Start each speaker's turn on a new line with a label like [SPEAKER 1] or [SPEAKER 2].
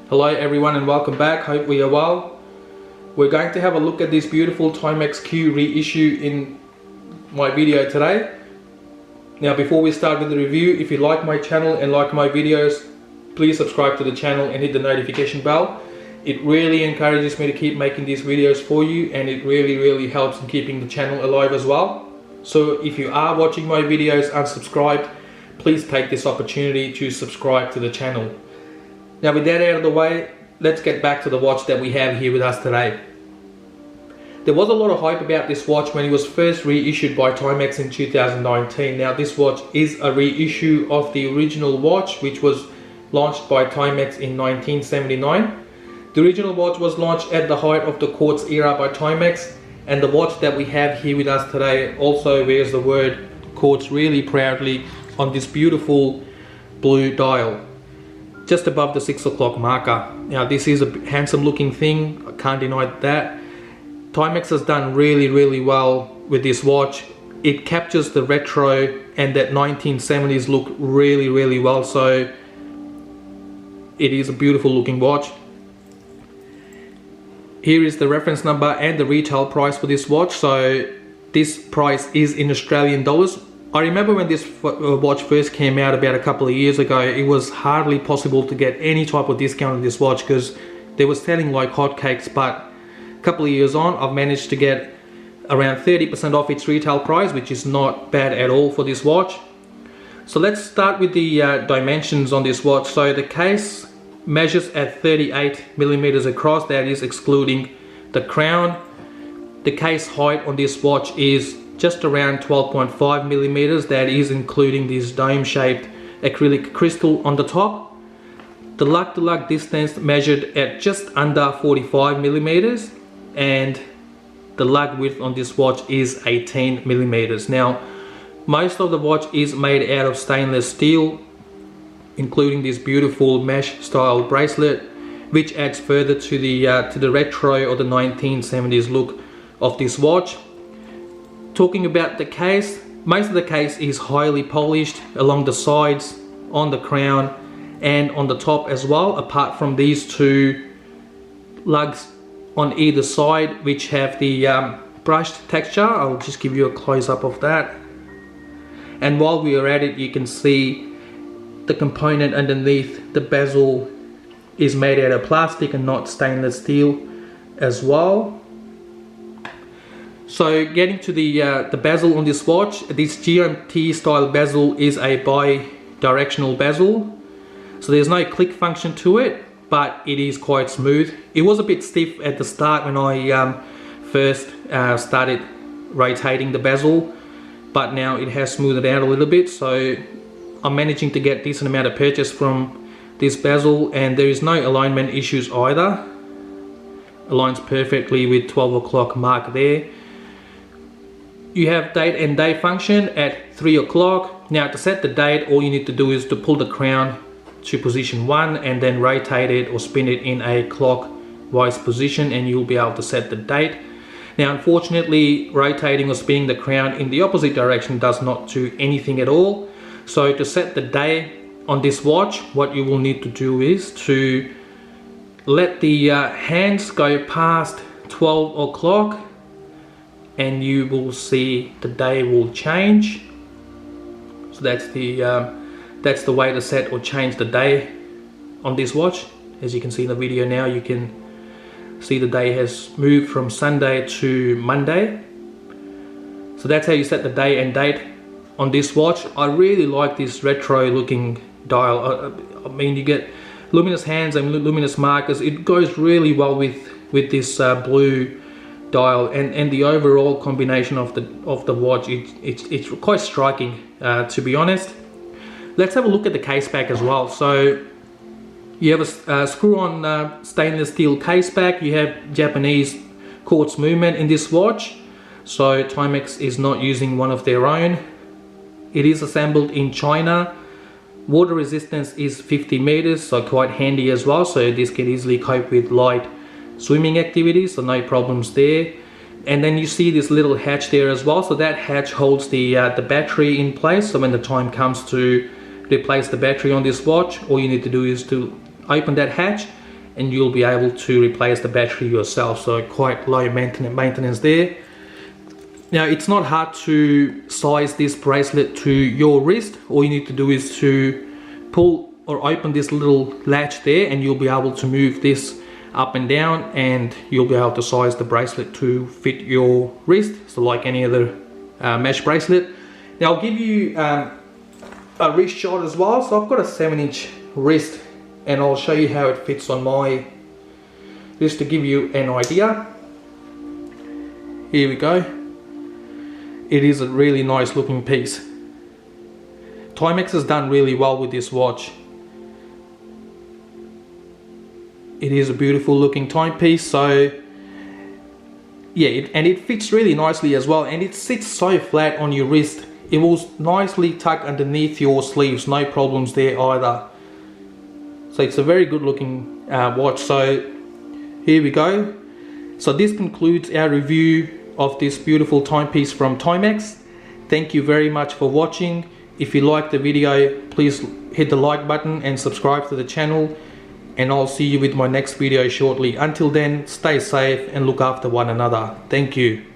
[SPEAKER 1] Hello everyone and welcome back. Hope we are well. We're going to have a look at this beautiful Timex Q reissue in my video today. Now before we start with the review, if you like my channel and like my videos, please subscribe to the channel and hit the notification bell. It really encourages me to keep making these videos for you, and it really helps in keeping the channel alive as well. So if you are watching my videos unsubscribed, please take this opportunity to subscribe to the channel. Now with that out of the way, let's get back to the watch that we have here with us today. There was a lot of hype about this watch when it was first reissued by Timex in 2019. Now this watch is a reissue of the original watch, which was launched by Timex in 1979. The original watch was launched at the height of the Quarts era by Timex, and the watch that we have here with us today also wears the word Quarts really proudly on this beautiful blue dial, just above the 6 o'clock marker. Now this is a handsome looking thing, I can't deny that. Timex has done really well with this watch. It captures the retro and that 1970s look really well, so it is a beautiful looking watch. Here is the reference number and the retail price for this watch. So this price is in Australian dollars. I remember when this watch first came out about a couple of years ago, it was hardly possible to get any type of discount on this watch because they were selling like hotcakes, but a couple of years on I've managed to get around 30% off its retail price, which is not bad at all for this watch. So let's start with the dimensions on this watch. So the case measures at 38mm across, that is excluding the crown. The case height on this watch is just around 12.5mm, that is including this dome-shaped acrylic crystal on the top. The lug-to-lug distance measured at just under 45mm, and the lug width on this watch is 18mm. Now, most of the watch is made out of stainless steel, including this beautiful mesh style bracelet, which adds further to the retro or the 1970s look of this watch. Talking about the case, most of the case is highly polished along the sides, on the crown and on the top as well, apart from these two lugs on either side which have the brushed texture. I'll just give you a close-up of that. And while we are at it, you can see the component underneath the bezel is made out of plastic and not stainless steel as well. So getting to the bezel on this watch, this GMT style bezel is a bi-directional bezel. So there's no click function to it, but it is quite smooth. It was a bit stiff at the start when I first started rotating the bezel, but now it has smoothed out a little bit. So I'm managing to get decent amount of purchase from this bezel, and there is no alignment issues either. Aligns perfectly with 12 o'clock mark there. You have date and day function at 3 o'clock. Now to set the date, all you need to do is to pull the crown to position 1 and then rotate it or spin it in a clockwise position, and you'll be able to set the date. Now unfortunately, rotating or spinning the crown in the opposite direction does not do anything at all. So to set the day on this watch, what you will need to do is to let the hands go past 12 o'clock, and you will see the day will change. So that's the way to set or change the day on this watch. As you can see in the video now, you can see the day has moved from Sunday to Monday. So that's how you set the day and date on this watch. I really like this retro looking dial. I mean, you get luminous hands and luminous markers. It goes really well with this blue dial, and the overall combination of the watch, it's quite striking, to be honest. Let's have a look at the case back as well. So you have a screw-on stainless steel case back. You have Japanese quartz movement in this watch, so Timex is not using one of their own. It is assembled in China. Water resistance is 50 meters, so quite handy as well. So this can easily cope with light swimming activities, so no problems there. And then you see this little hatch there as well. So that hatch holds the battery in place. So when the time comes to replace the battery on this watch, all you need to do is to open that hatch and you'll be able to replace the battery yourself, so quite low maintenance there. Now it's not hard to size this bracelet to your wrist. All you need to do is to pull or open this little latch there, and you'll be able to move this up and down, and you'll be able to size the bracelet to fit your wrist, so like any other mesh bracelet. Now I'll give you a wrist shot as well. So I've got a 7-inch wrist, and I'll show you how it fits on my wrist to give you an idea. Here we go. It is a really nice looking piece. Timex has done really well with this watch. It is a beautiful looking timepiece, so yeah, it fits really nicely as well, and it sits so flat on your wrist. It will nicely tuck underneath your sleeves, no problems there either. So it's a very good looking watch. So here we go. So this concludes our review of this beautiful timepiece from Timex. Thank you very much for watching. If you liked the video, please hit the like button and subscribe to the channel, and I'll see you with my next video shortly. Until then, stay safe and look after one another. Thank you.